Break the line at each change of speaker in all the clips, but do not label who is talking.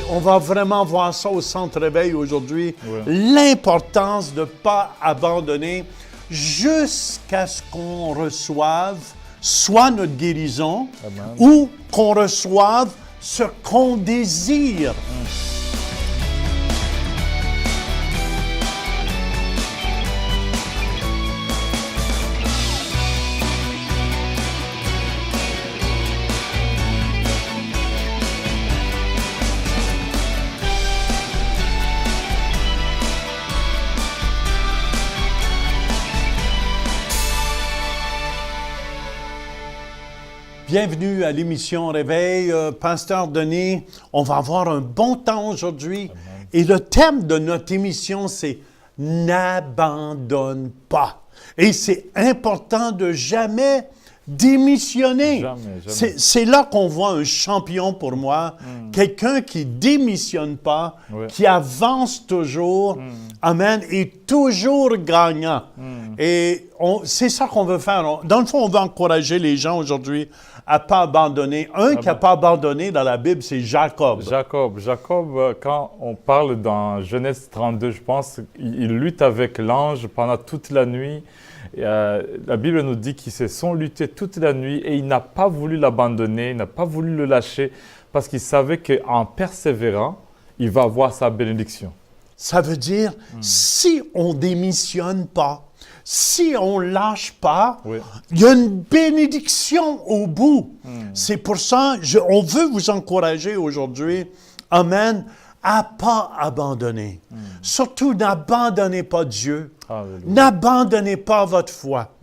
on va vraiment voir ça au Centre Réveil aujourd'hui.
Ouais.
L'importance de ne pas abandonner jusqu'à ce qu'on reçoive soit notre guérison
Amen.
ou qu'on reçoive ce qu'on désire. Bienvenue à l'émission Réveil. Pasteur Denis, on va avoir un bon temps aujourd'hui. Amen. Et le thème de notre émission, c'est « N'abandonne pas ». Et c'est important de jamais démissionner.
Jamais.
C'est là qu'on voit un champion pour moi, quelqu'un qui démissionne pas, qui avance toujours, amen, et toujours gagnant. Et c'est ça qu'on veut faire. Dans le fond, on veut encourager les gens aujourd'hui à ne pas abandonner. Qui n'a pas abandonné dans la Bible, c'est Jacob.
Jacob, quand on parle dans Genèse 32, je pense, il lutte avec l'ange pendant toute la nuit. La Bible nous dit qu'ils se sont luttés toute la nuit et il n'a pas voulu l'abandonner, il n'a pas voulu le lâcher parce qu'il savait qu'en persévérant, il va avoir sa bénédiction.
Ça veut dire, si on ne démissionne pas, si on ne lâche pas, il y a une bénédiction au bout. C'est pour ça, on veut vous encourager aujourd'hui, amen, à ne pas abandonner. Surtout, n'abandonnez pas Dieu.
Alléluia.
N'abandonnez pas votre foi.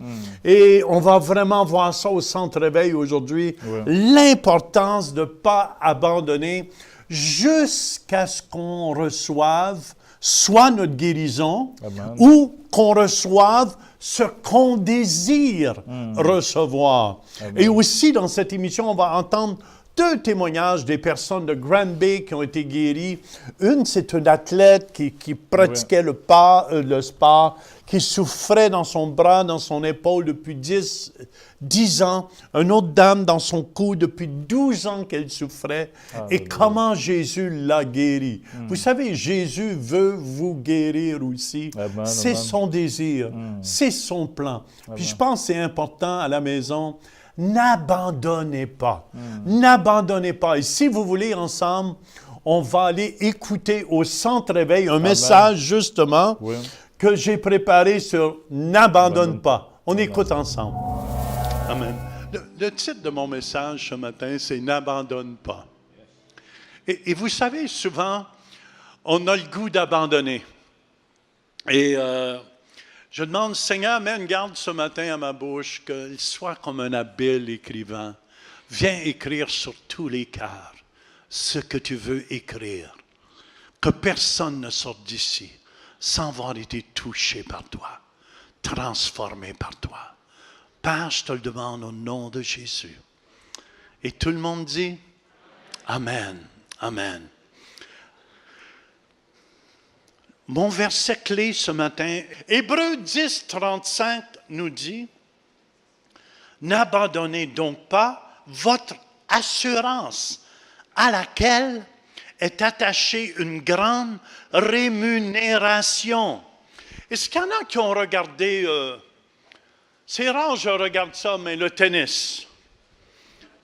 Et on va vraiment voir ça au Centre Réveil aujourd'hui. L'importance de ne pas abandonner jusqu'à ce qu'on reçoive soit notre guérison ou qu'on reçoive ce qu'on désire recevoir. Amen. Et aussi, dans cette émission, on va entendre 2 témoignages des personnes de Grand Bay qui ont été guéries. Une, c'est une athlète qui pratiquait le sport, qui souffrait dans son bras, dans son épaule depuis 10 ans. Une autre dame dans son cou depuis 12 ans qu'elle souffrait. Et comment Jésus l'a guérie. Vous savez, Jésus veut vous guérir aussi. C'est son désir. C'est son plan. Puis je pense que c'est important à la maison. N'abandonnez pas. N'abandonnez pas. Et si vous voulez, ensemble, on va aller écouter au Centre Réveil un message, justement, que j'ai préparé sur « N'abandonne pas ». On écoute ensemble. Amen. Le titre de mon message ce matin, c'est « N'abandonne pas ». Et vous savez, souvent, on a le goût d'abandonner. Et je demande, Seigneur, mets une garde ce matin à ma bouche, qu'il soit comme un habile écrivain. Viens écrire sur tous les cœurs ce que tu veux écrire. Que personne ne sorte d'ici sans avoir été touché par toi, transformé par toi. Père, je te le demande au nom de Jésus. Et tout le monde dit, Amen, Amen. Mon verset clé ce matin, Hébreux 10, 35 nous dit, « N'abandonnez donc pas votre assurance à laquelle est attachée une grande rémunération. » Est-ce qu'il y en a qui ont regardé, c'est rare je regarde ça, mais le tennis,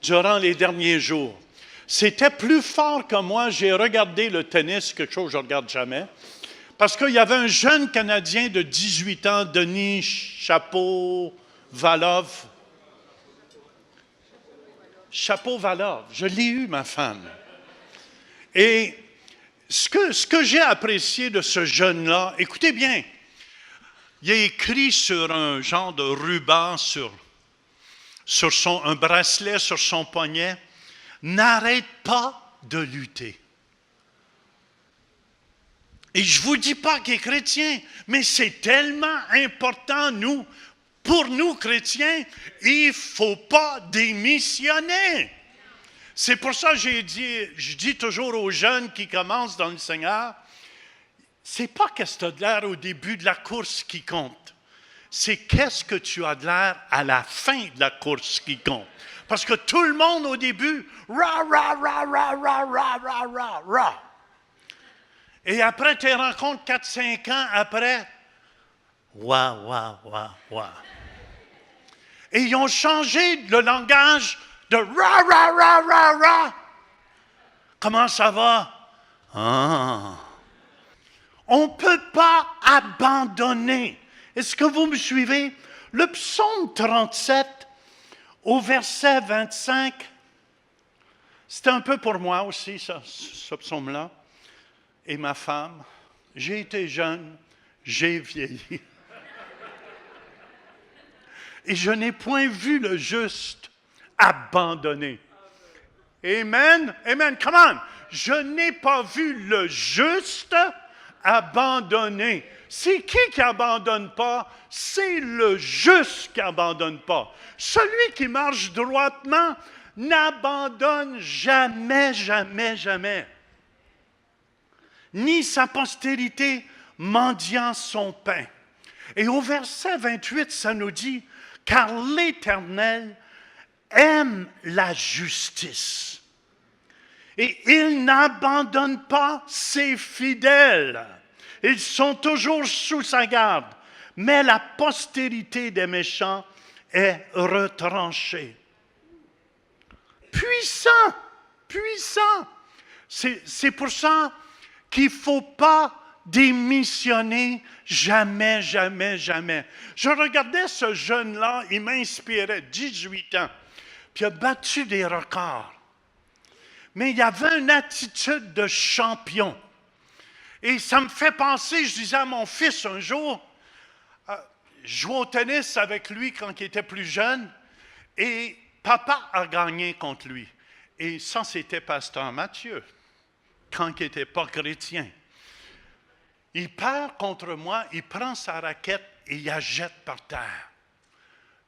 durant les derniers jours. C'était plus fort que moi, j'ai regardé le tennis, quelque chose que je ne regarde jamais. Parce qu'il y avait un jeune Canadien de 18 ans, Denis Shapovalov. Shapovalov, je l'ai eu, ma femme. Et ce que j'ai apprécié de ce jeune-là, écoutez bien, il a écrit sur un genre de ruban, sur un bracelet sur son poignet, « N'arrête pas de lutter ». Et je ne vous dis pas qu'il est chrétien, mais c'est tellement important, pour nous chrétiens, il ne faut pas démissionner. C'est pour ça que je dis toujours aux jeunes qui commencent dans le Seigneur, c'est pas qu'est-ce que tu as de l'air au début de la course qui compte. C'est qu'est-ce que tu as de l'air à la fin de la course qui compte. Parce que tout le monde au début, ra, ra, ra, ra, ra, ra, ra, ra, ra. Et après tes rencontres, 4-5 ans après, waouh. Et ils ont changé le langage de ra. Comment ça va? Ah. On ne peut pas abandonner. Est-ce que vous me suivez? Le psaume 37, au verset 25, c'était un peu pour moi aussi, ce psaume-là. Et ma femme, j'ai été jeune, j'ai vieilli. Et je n'ai point vu le juste abandonné. Amen, amen, come on. Je n'ai pas vu le juste abandonné. C'est qui n'abandonne pas? C'est le juste qui n'abandonne pas. Celui qui marche droitement n'abandonne jamais. Ni sa postérité mendiant son pain. Et au verset 28, ça nous dit, « Car l'Éternel aime la justice, et il n'abandonne pas ses fidèles. Ils sont toujours sous sa garde, mais la postérité des méchants est retranchée. » Puissant. C'est pour ça qu'il ne faut pas démissionner jamais. Je regardais ce jeune-là, il m'inspirait, 18 ans, puis il a battu des records. Mais il avait une attitude de champion. Et ça me fait penser, je disais à mon fils un jour, je jouais au tennis avec lui quand il était plus jeune, et papa a gagné contre lui. Et ça, c'était Pasteur Mathieu, quand il n'était pas chrétien. Il perd contre moi, il prend sa raquette et il la jette par terre.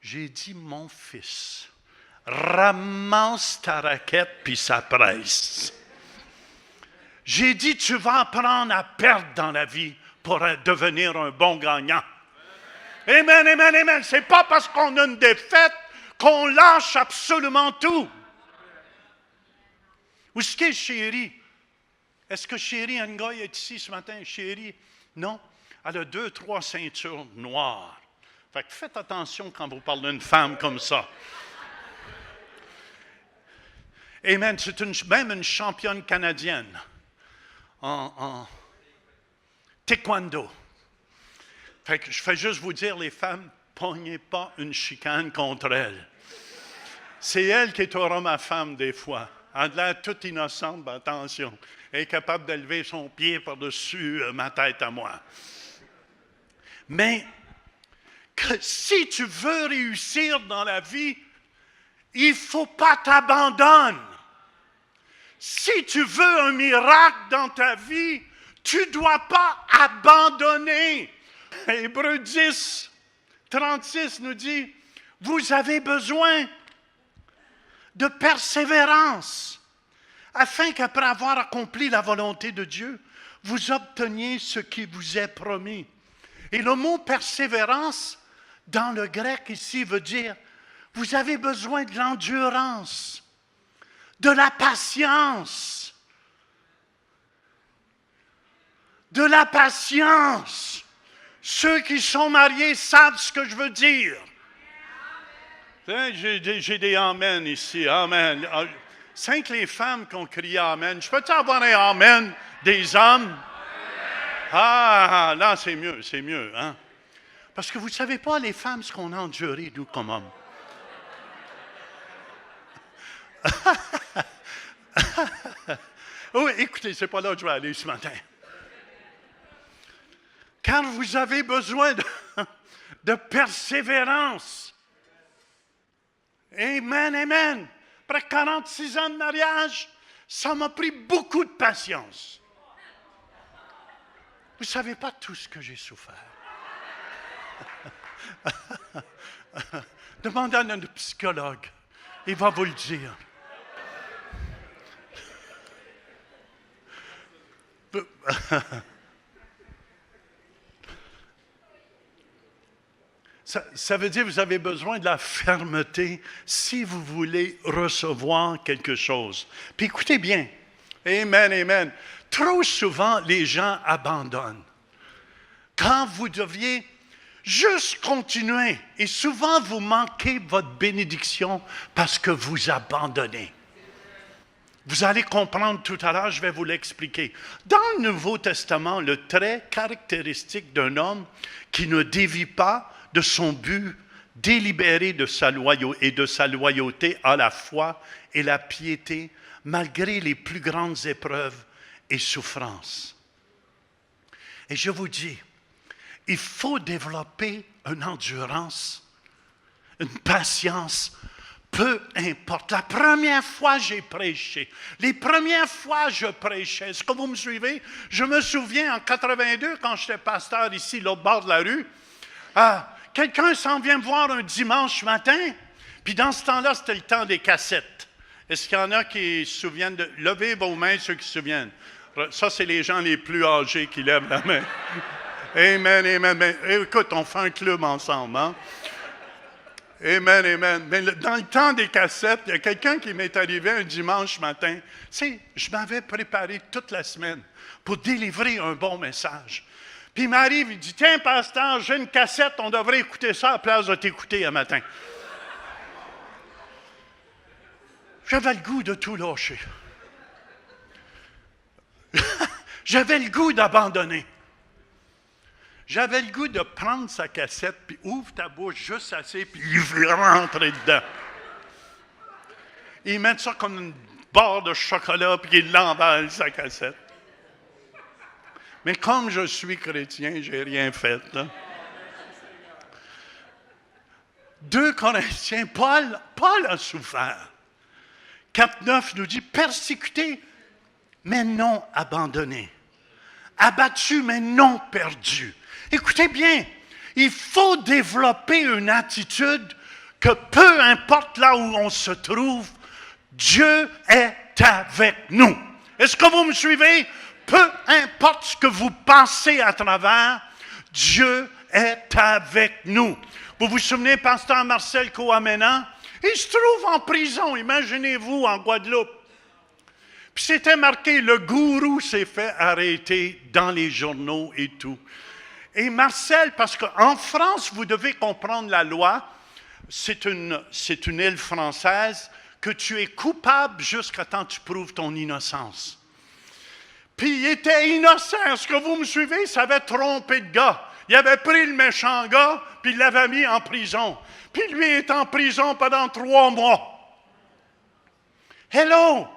J'ai dit, mon fils, ramasse ta raquette puis ça presse. J'ai dit, tu vas apprendre à perdre dans la vie pour devenir un bon gagnant. Amen. C'est pas parce qu'on a une défaite qu'on lâche absolument tout. Où est-ce qu'est Chérie? Est-ce que Chérie Ngoy est ici ce matin? Chérie? Non. Elle a 2-3 ceintures noires. Fait que faites attention quand vous parlez d'une femme comme ça. Amen. C'est même une championne canadienne en taekwondo. Fait que je fais juste vous dire, les femmes, pognez pas une chicane contre elle. C'est elle qui est au ma femme des fois. Elle a l'air toute innocente, ben attention. Elle est capable d'élever son pied par-dessus ma tête à moi. Mais que si tu veux réussir dans la vie, il ne faut pas t'abandonner. Si tu veux un miracle dans ta vie, tu ne dois pas abandonner. Hébreux 10, 36 nous dit, vous avez besoin de persévérance, afin qu'après avoir accompli la volonté de Dieu, vous obteniez ce qui vous est promis. Et le mot persévérance, dans le grec ici, veut dire, vous avez besoin de l'endurance, de la patience, de la patience. Ceux qui sont mariés savent ce que je veux dire. J'ai des amen ici, amen. C'est que les femmes qui ont crié amen. Je peux-tu avoir un amen des hommes? Ah, là, c'est mieux, hein? Parce que vous ne savez pas, les femmes, ce qu'on a enduré, nous, comme hommes. Oui, écoutez, c'est pas là que je vais aller ce matin. Car vous avez besoin de persévérance. Amen. Après 46 ans de mariage, ça m'a pris beaucoup de patience. Vous ne savez pas tout ce que j'ai souffert. Demandez à notre psychologue. Il va vous le dire. Ça veut dire que vous avez besoin de la fermeté si vous voulez recevoir quelque chose. Puis écoutez bien. Amen. trop souvent, les gens abandonnent. Quand vous deviez juste continuer, et souvent vous manquez votre bénédiction parce que vous abandonnez. Vous allez comprendre tout à l'heure, je vais vous l'expliquer. Dans le Nouveau Testament, le trait caractéristique d'un homme qui ne dévie pas de son but délibéré de sa loyauté à la foi et la piété, malgré les plus grandes épreuves et souffrances. Et je vous dis, il faut développer une endurance, une patience, peu importe. La première fois j'ai prêché, les premières fois je prêchais, est-ce que vous me suivez? Je me souviens en 82, quand j'étais pasteur ici, l'autre bord de la rue, quelqu'un s'en vient me voir un dimanche matin, puis dans ce temps-là, c'était le temps des cassettes. Est-ce qu'il y en a qui se souviennent de... Levez vos mains, ceux qui se souviennent. Ça, c'est les gens les plus âgés qui lèvent la main. Amen, amen. Mais, écoute, on fait un club ensemble, hein? Amen, amen. Mais dans le temps des cassettes, il y a quelqu'un qui m'est arrivé un dimanche matin. Tu sais, je m'avais préparé toute la semaine pour délivrer un bon message. Puis il m'arrive, il dit, tiens, pasteur, j'ai une cassette, on devrait écouter ça à la place de t'écouter un matin. J'avais le goût de tout lâcher. J'avais le goût d'abandonner. J'avais le goût de prendre sa cassette, puis ouvre ta bouche juste assez, puis il rentrer dedans. Il met ça comme une barre de chocolat, puis il l'emballe, sa cassette. Mais comme je suis chrétien, j'ai rien fait. Là. 2 Corinthiens, Paul a souffert. 4,9 nous dit, persécuté, mais non abandonné. Abattu, mais non perdu. Écoutez bien, il faut développer une attitude que peu importe là où on se trouve, Dieu est avec nous. Est-ce que vous me suivez? Peu importe ce que vous passez à travers, Dieu est avec nous. Vous vous souvenez, pasteur Marcel Kouamena? Il se trouve en prison, imaginez-vous, en Guadeloupe. Puis c'était marqué, le gourou s'est fait arrêter dans les journaux et tout. Et Marcel, parce qu'en France, vous devez comprendre la loi, c'est une île française, que tu es coupable jusqu'à temps que tu prouves ton innocence. Puis il était innocent, est-ce que vous me suivez? Il s'avait trompé de gars. Il avait pris le méchant gars, puis il l'avait mis en prison. Puis lui est en prison pendant 3 mois. Hello!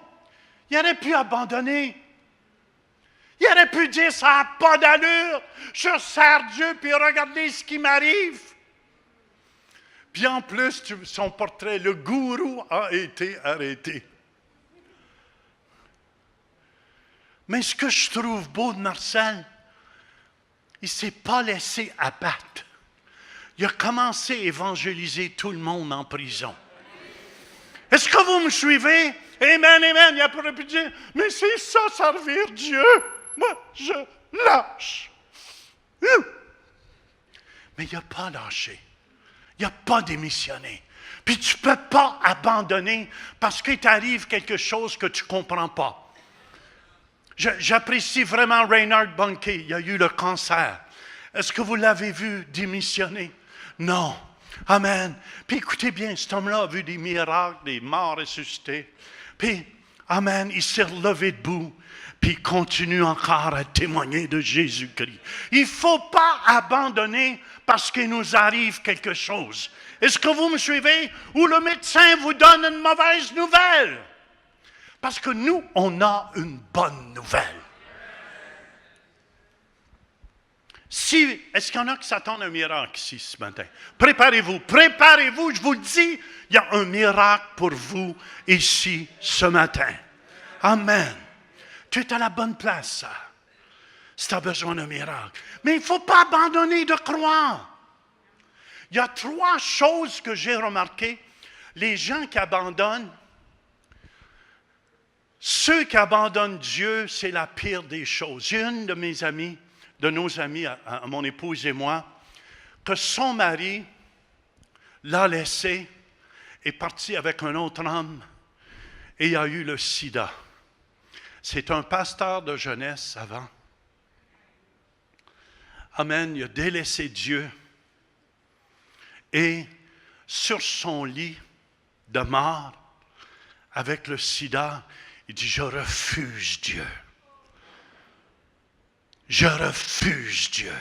Il aurait pu abandonner. Il aurait pu dire, ça n'a pas d'allure. Je sers Dieu, puis regardez ce qui m'arrive. Puis en plus, son portrait, le gourou a été arrêté. Mais ce que je trouve beau de Marcel, il ne s'est pas laissé abattre. Il a commencé à évangéliser tout le monde en prison. Est-ce que vous me suivez? Amen, amen. Il a pu dire, mais c'est ça, servir Dieu. Moi, je lâche. Mais il n'a pas lâché. Il n'a pas démissionné. Puis tu ne peux pas abandonner parce qu'il t'arrive quelque chose que tu ne comprends pas. J'apprécie vraiment Reinhard Bonnke. Il a eu le cancer. Est-ce que vous l'avez vu démissionner? Non. Amen. Puis écoutez bien, cet homme-là a vu des miracles, des morts ressuscités. Puis, amen, il s'est relevé debout. Puis il continue encore à témoigner de Jésus-Christ. Il ne faut pas abandonner parce qu'il nous arrive quelque chose. Est-ce que vous me suivez? Ou le médecin vous donne une mauvaise nouvelle? Parce que nous, on a une bonne nouvelle. Est-ce qu'il y en a qui s'attendent à un miracle ici ce matin? Préparez-vous, je vous le dis, il y a un miracle pour vous ici ce matin. Amen. Tu es à la bonne place, ça. Si tu as besoin d'un miracle. Mais il ne faut pas abandonner de croire. Il y a 3 choses que j'ai remarquées. Les gens qui abandonnent, ceux qui abandonnent Dieu, c'est la pire des choses. J'ai une de mes amies, de nos amis, à mon épouse et moi, que son mari l'a laissé, est parti avec un autre homme et il a eu le sida. C'est un pasteur de jeunesse avant. Amen, il a délaissé Dieu. Et sur son lit de mort, avec le sida, il dit, je refuse Dieu. Je refuse Dieu.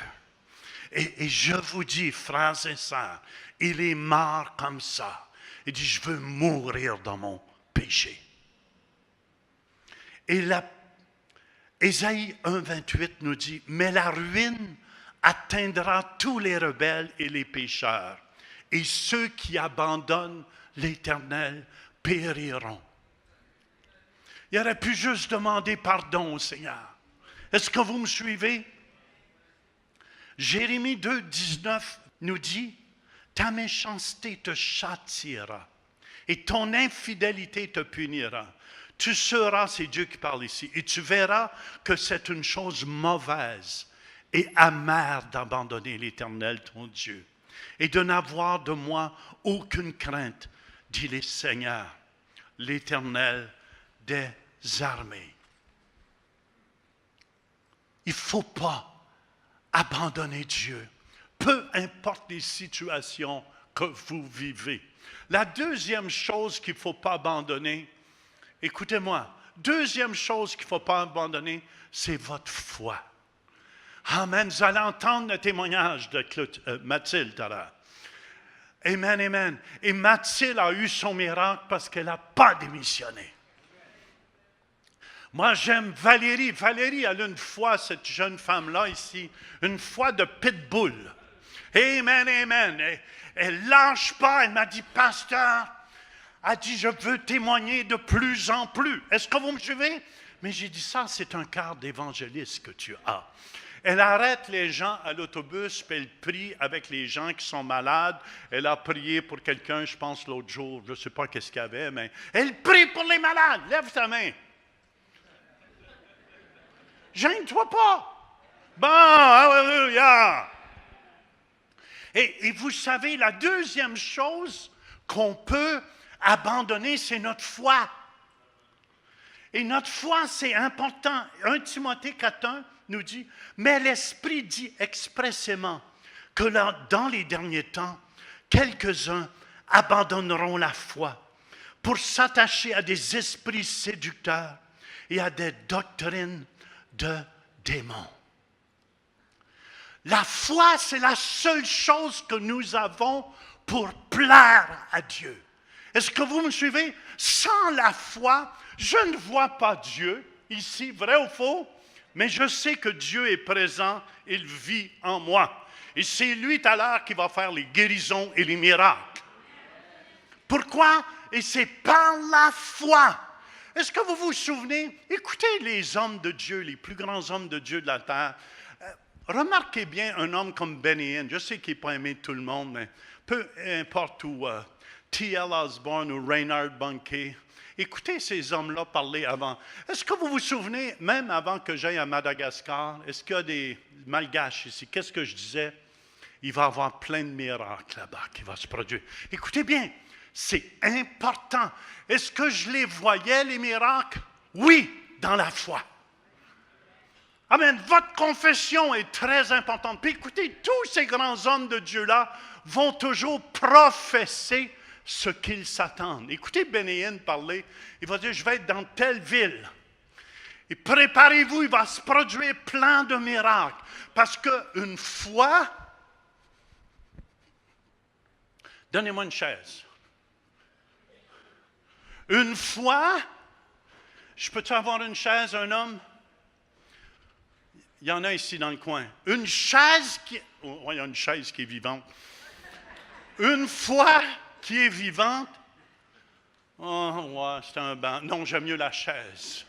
Et je vous dis, frères et sœurs, il est mort comme ça. Il dit, je veux mourir dans mon péché. Et Ésaïe 1,28 nous dit, mais la ruine atteindra tous les rebelles et les pécheurs, et ceux qui abandonnent l'Éternel périront. Il aurait pu juste demander pardon au Seigneur. Est-ce que vous me suivez? Jérémie 2, 19 nous dit, ta méchanceté te châtiera et ton infidélité te punira. Tu seras, c'est Dieu qui parle ici, et tu verras que c'est une chose mauvaise et amère d'abandonner l'Éternel, ton Dieu, et de n'avoir de moi aucune crainte, dit le Seigneur, l'Éternel des armées. Il ne faut pas abandonner Dieu, peu importe les situations que vous vivez. La deuxième chose qu'il ne faut pas abandonner, écoutez-moi, deuxième chose qu'il ne faut pas abandonner, c'est votre foi. Amen. Vous allez entendre le témoignage de Mathilde tout à l'heure. Amen, amen. Et Mathilde a eu son miracle parce qu'elle n'a pas démissionné. Moi, j'aime Valérie. Valérie, elle a une foi, cette jeune femme-là ici, une foi de pitbull. Amen, amen. Elle ne lâche pas. Elle m'a dit, pasteur, elle dit, je veux témoigner de plus en plus. Est-ce que vous me suivez? Mais j'ai dit, ça, c'est un cœur d'évangéliste que tu as. Elle arrête les gens à l'autobus, puis elle prie avec les gens qui sont malades. Elle a prié pour quelqu'un, je pense, l'autre jour, je ne sais pas qu'est-ce qu'il y avait, mais elle prie pour les malades. Lève ta main. Gêne-toi pas. Bon, alléluia. Et vous savez, la deuxième chose qu'on peut abandonner, c'est notre foi. Et notre foi, c'est important. 1 Timothée 4,1 nous dit, mais l'Esprit dit expressément que dans les derniers temps, quelques-uns abandonneront la foi pour s'attacher à des esprits séducteurs et à des doctrines de démons. La foi, c'est la seule chose que nous avons pour plaire à Dieu. Est-ce que vous me suivez? Sans la foi, je ne vois pas Dieu ici, vrai ou faux, mais je sais que Dieu est présent, il vit en moi. Et c'est lui tout à l'heure qui va faire les guérisons et les miracles. Pourquoi? Et c'est par la foi. Est-ce que vous vous souvenez? Écoutez les hommes de Dieu, les plus grands hommes de Dieu de la terre. Remarquez bien un homme comme Benny Hinn. Je sais qu'il n'est pas aimé de tout le monde, mais peu importe où, T.L. Osborne ou Reinhard Bonnke. Écoutez ces hommes-là parler avant. Est-ce que vous vous souvenez, même avant que j'aille à Madagascar, est-ce qu'il y a des Malgaches ici? Qu'est-ce que je disais? Il va y avoir plein de miracles là-bas qui vont se produire. Écoutez bien, c'est important. Est-ce que je les voyais, les miracles? Oui, dans la foi. Amen. Votre confession est très importante. Puis écoutez, tous ces grands hommes de Dieu-là vont toujours professer ce qu'ils s'attendent. Écoutez Benny Hinn parler. Il va dire, je vais être dans telle ville. Et préparez-vous, il va se produire plein de miracles. Parce qu'une foi... Donnez-moi une chaise. Une fois, je peux-tu avoir une chaise, un homme? Il y en a ici dans le coin. Une chaise qui... Oh, il y a une chaise qui est vivante. Une foi qui est vivante. Oh, ouais, c'est un banc. Non, j'aime mieux la chaise.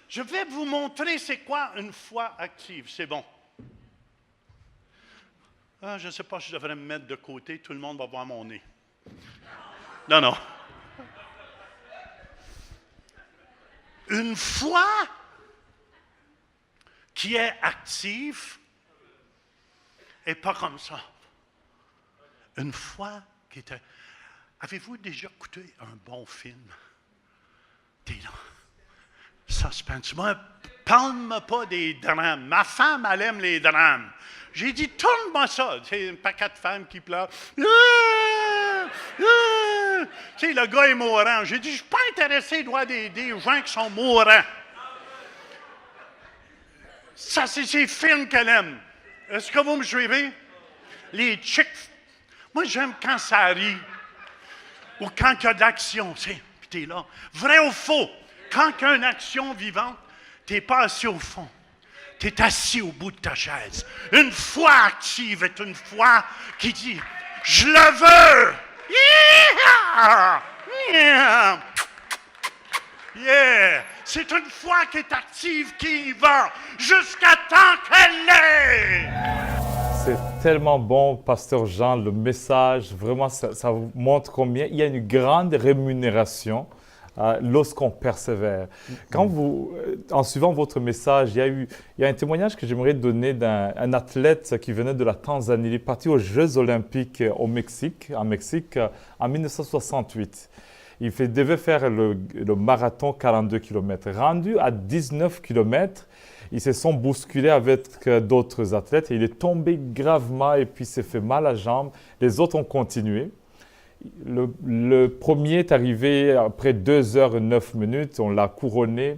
Je vais vous montrer c'est quoi une foi active. C'est bon. Ah, je ne sais pas si je devrais me mettre de côté. Tout le monde va voir mon nez. Non, non. Une foi qui est active et pas comme ça. Une foi qui est... Avez-vous déjà écouté un bon film? T'es là. Suspense. Moi, parle-moi pas des drames. Ma femme, elle aime les drames. J'ai dit, tourne-moi ça. C'est un paquet de femmes qui pleurent. Ah! Ah! Tu sais, le gars est mourant. J'ai dit, je ne suis pas intéressé de voir des gens qui sont mourants. Ça, c'est ces films qu'elle aime. Est-ce que vous me suivez? Les chicks. Moi, j'aime quand ça rit. Ou quand il y a de l'action. Puis tu es là. Vrai ou faux? Quand il y a une action vivante, tu n'es pas assis au fond. Tu es assis au bout de ta chaise. Une foi active est une foi qui dit « Je le veux! Yeah! Yeah! Yeah! » C'est une foi qui est active, qui y va jusqu'à temps qu'elle l'est!
C'est tellement bon, Pasteur Jean, le message. Vraiment, ça montre combien il y a une grande rémunération lorsqu'on persévère. En suivant votre message, il y a un témoignage que j'aimerais donner d'un athlète qui venait de la Tanzanie. Il est parti aux Jeux olympiques en Mexique en 1968. Il devait faire le marathon 42 km. Rendu à 19 km, ils se sont bousculés avec d'autres athlètes et il est tombé gravement et puis s'est fait mal à la jambe. Les autres ont continué. Le premier est arrivé après 2h09, on l'a couronné.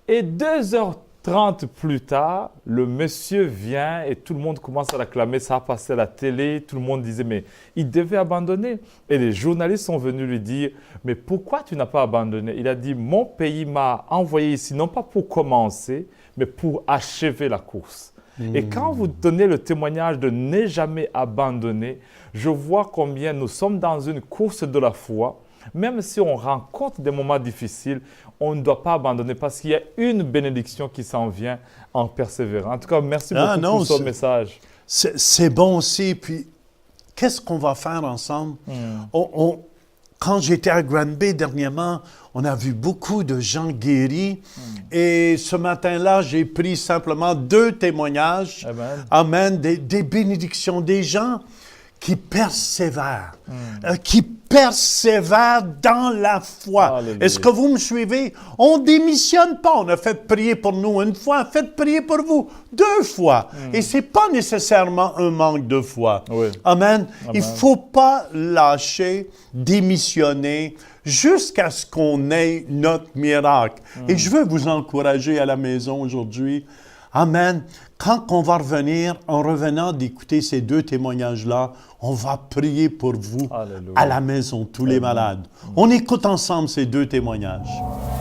Et 2h30 plus tard, le monsieur vient et tout le monde commence à l'acclamer. Ça a passé à la télé, tout le monde disait « mais il devait abandonner ». Et les journalistes sont venus lui dire « mais pourquoi tu n'as pas abandonné ?» Il a dit « mon pays m'a envoyé ici, non pas pour commencer, mais pour achever la course ». Et quand vous donnez le témoignage de ne jamais abandonner, je vois combien nous sommes dans une course de la foi. Même si on rencontre des moments difficiles, on ne doit pas abandonner parce qu'il y a une bénédiction qui s'en vient en persévérant. En tout cas, merci beaucoup pour ce message.
C'est bon aussi. Puis, qu'est-ce qu'on va faire ensemble? Quand j'étais à Granby dernièrement, on a vu beaucoup de gens guéris. Et ce matin-là, j'ai pris simplement 2 témoignages.
Amen.
Amen. Des bénédictions, des gens qui persévèrent, qui persévèrent dans la foi.
Alléluia.
Est-ce que vous me suivez? On ne démissionne pas. On a fait prier pour nous une fois, faites prier pour vous 2 fois. Et ce n'est pas nécessairement un manque de foi.
Oui.
Amen.
Amen.
Il ne faut pas lâcher, démissionner, jusqu'à ce qu'on ait notre miracle. Et je veux vous encourager à la maison aujourd'hui. Amen. Quand on va revenir, en revenant d'écouter ces 2 témoignages-là, on va prier pour vous.
Alléluia.
À la maison, tous les malades. On écoute ensemble ces 2 témoignages.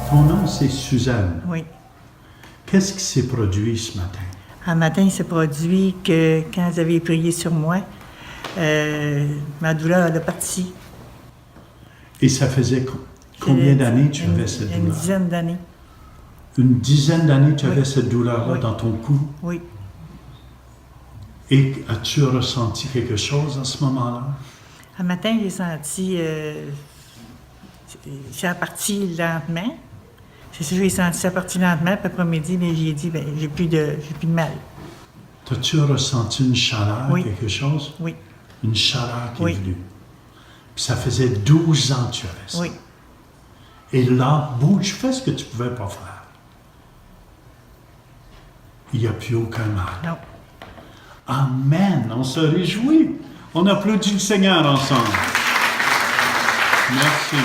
Ton nom, c'est Suzanne.
Oui.
Qu'est-ce qui s'est produit ce matin?
Un matin, il s'est produit que quand vous avez prié sur moi, ma douleur elle est partie.
Et ça faisait combien d'années tu avais cette douleur?
Une dizaine d'années.
Une dizaine d'années, tu avais cette douleur-là dans ton cou?
Oui.
Et as-tu ressenti quelque chose à ce moment-là?
Un matin, j'ai senti... ça a parti lentement. C'est ça, j'ai senti ça parti lentement. Puis après-midi, j'ai dit, j'ai plus de mal.
As-tu ressenti une chaleur,
Oui.
quelque chose?
Oui.
Une chaleur qui
Oui.
est venue. Puis ça faisait 12 ans que tu avais ça.
Oui.
Et là, bouge, fais ce que tu ne pouvais pas faire. Il n'y a plus aucun mal.
Non.
Amen. On se réjouit. On applaudit le Seigneur ensemble. Merci.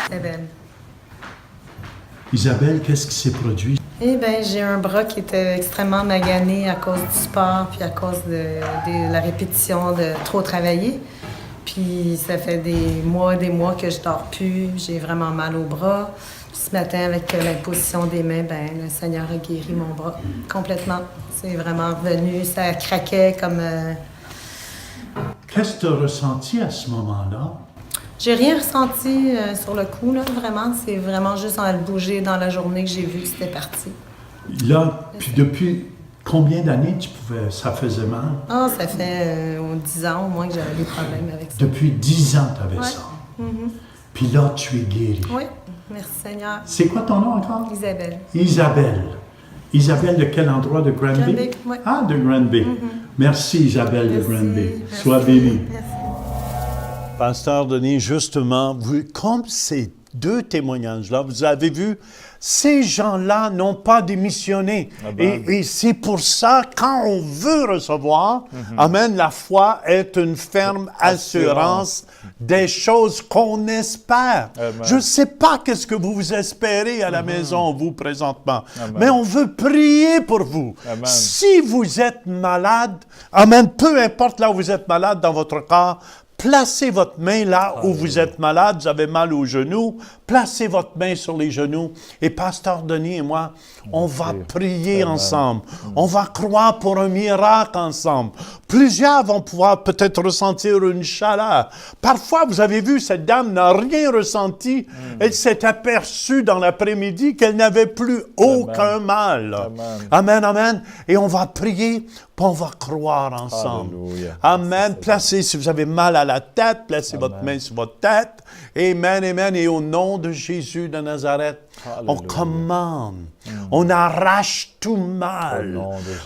Isabelle.
Isabelle, qu'est-ce qui s'est produit?
Eh bien, j'ai un bras qui était extrêmement magané à cause du sport, puis à cause de la répétition de trop travailler. Puis ça fait des mois que je dors plus, j'ai vraiment mal au bras. Puis ce matin, avec l'imposition des mains, le Seigneur a guéri mon bras complètement. C'est vraiment revenu, ça craquait comme...
Qu'est-ce que tu as ressenti à ce moment-là?
J'ai rien ressenti sur le coup, là, vraiment. C'est vraiment juste en le bouger dans la journée que j'ai vu que c'était parti.
Là, puis depuis combien d'années ça faisait mal?
Ah, ça fait 10 ans au moins que j'avais des problèmes avec ça.
Depuis 10 ans, tu avais
Ouais.
ça. Puis là, tu es guérie.
Oui, merci Seigneur.
C'est quoi ton nom encore?
Isabelle.
Isabelle. Isabelle de quel endroit de Granby?
Granby, oui.
Ah, de Granby. Merci Isabelle de
Merci,
Granby.
merci,
Sois bénie.
merci.
Pasteur Denis, justement, comme ces deux témoignages-là, vous avez vu, ces gens-là n'ont pas démissionné. Et c'est pour ça, quand on veut recevoir, amen, la foi est une ferme assurance des choses qu'on espère. Amen. Je ne sais pas qu'est-ce que vous espérez à la maison, vous, présentement, mais on veut prier pour vous. Amen. Si vous êtes malade, amen, peu importe là où vous êtes malade dans votre corps, placez votre main là où vous êtes malade, vous avez mal aux genoux, placez votre main sur les genoux. Et Pasteur Denis et moi, on va prier ensemble. On va croire pour un miracle ensemble. Plusieurs vont pouvoir peut-être ressentir une chaleur. Parfois, vous avez vu, cette dame n'a rien ressenti. Elle s'est aperçue dans l'après-midi qu'elle n'avait plus aucun mal. Amen, amen. Et on va prier, puis on va croire ensemble. Alléluia. Amen. Placez, si vous avez mal à la tête, placez votre main sur votre tête. Amen, amen. Et au nom de Jésus de Nazareth, on commande, on arrache tout mal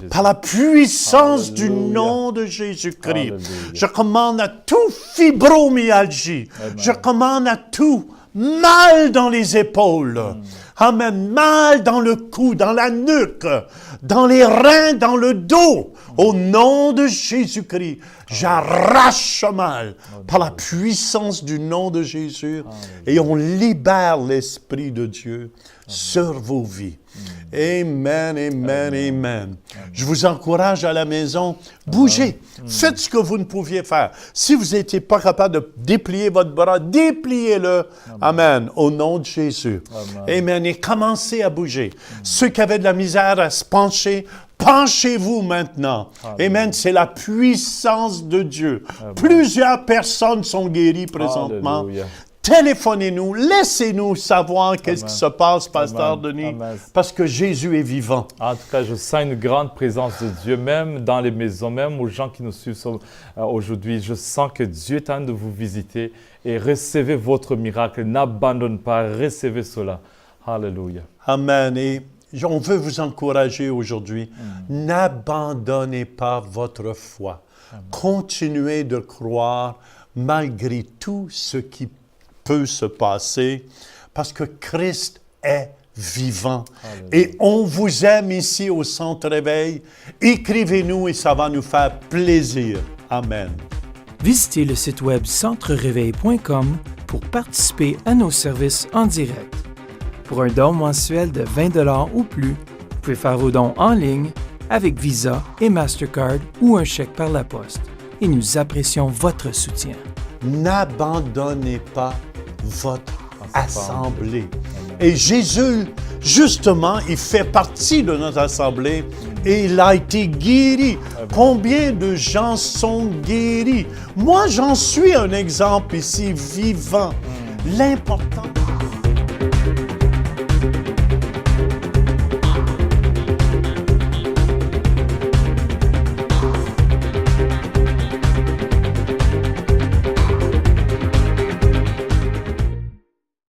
par la puissance du nom de Jésus-Christ. Je commande à tout fibromyalgie. Je commande à tout mal dans les épaules. Amen. Mal dans le cou, dans la nuque, dans les reins, dans le dos. Au nom de Jésus-Christ, j'arrache ce mal par la puissance du nom de Jésus et on libère l'Esprit de Dieu sur vos vies. Amen, amen, amen. Je vous encourage à la maison, bougez, faites ce que vous ne pouviez faire. Si vous n'étiez pas capable de déplier votre bras, dépliez-le. Amen, au nom de Jésus. Amen, et commencez à bouger. Ceux qui avaient de la misère à se pencher, penchez-vous maintenant. Amen. C'est la puissance de Dieu. Plusieurs personnes sont guéries présentement. Alléluia. Téléphonez-nous, laissez-nous savoir qu'est-ce qui se passe, Pasteur Denis, parce que Jésus est vivant.
En tout cas, je sens une grande présence de Dieu, même dans les maisons, même aux gens qui nous suivent aujourd'hui. Je sens que Dieu est en train de vous visiter et recevez votre miracle. N'abandonnez pas, recevez cela. Alléluia.
Amen. Et on veut vous encourager aujourd'hui. N'abandonnez pas votre foi. Continuez de croire malgré tout ce qui peut se passer, parce que Christ est vivant. Alléluia. Et on vous aime ici au Centre Réveil. Écrivez-nous et ça va nous faire plaisir. Amen.
Visitez le site web centrereveil.com pour participer à nos services en direct. Pour un don mensuel de 20 $ ou plus, vous pouvez faire vos dons en ligne avec Visa et Mastercard ou un chèque par la poste. Et nous apprécions votre soutien.
N'abandonnez pas votre assemblée. Et Jésus, justement, il fait partie de notre assemblée et il a été guéri. Combien de gens sont guéris? Moi, j'en suis un exemple ici vivant. L'important...